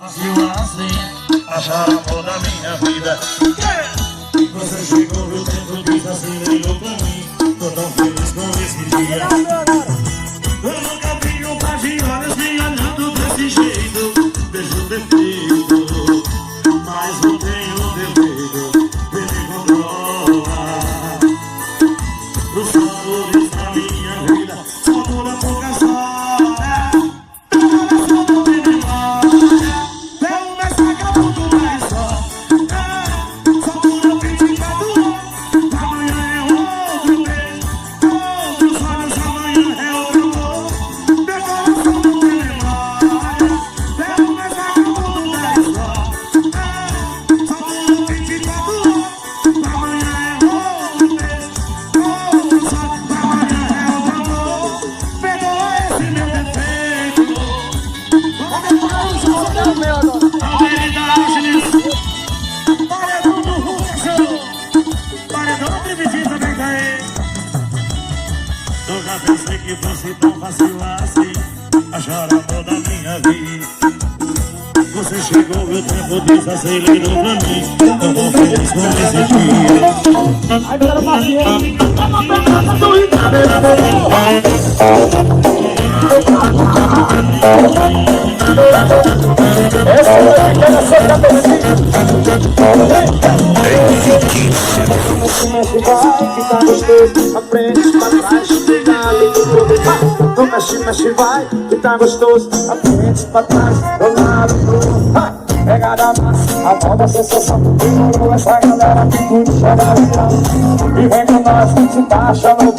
Assim, achar amor da minha vida. Você chegou, meu tempo diz assim, brilhou pra mim. Tô tão feliz com esse dia. Eu nunca vi um par de olhos me olhando desse jeito. Vejo defeito, mas não tenho defeito. Ele me controla. Os sabores da minha vida só dura poucas horas. Coração não tem memória. É uma saga muito mais só. Só dura 24 horas. Amanhã é outro mês. Outros olhos, amanhã é outro amor. Meu coração não tem memória. É uma saga muito mais só. Só dura 24 horas. Amanhã é outro mês. Outros olhos, amanhã é outro amor. Perdoa esse meu defeito. Paredão do Hulk Show. Paredão de visita, vem cair. Eu já pensei que fosse tão fácil assim achar amor da minha vida. Você chegou, meu tempo desacelerou pra mim. Eu tô feliz com esse dia. Aí, galera, paciente. Toma pegada do Ricardo. Essa é a sua cabecinha. Vai, fica gostoso. Na frente, pra trás, ligado tudo. No mexe, mexe, vai, fica gostoso. Na frente, pra trás, do lado pro. Pegada massa, a nova sensação. E essa galera que curte, chega a e vem com nós, se tá achando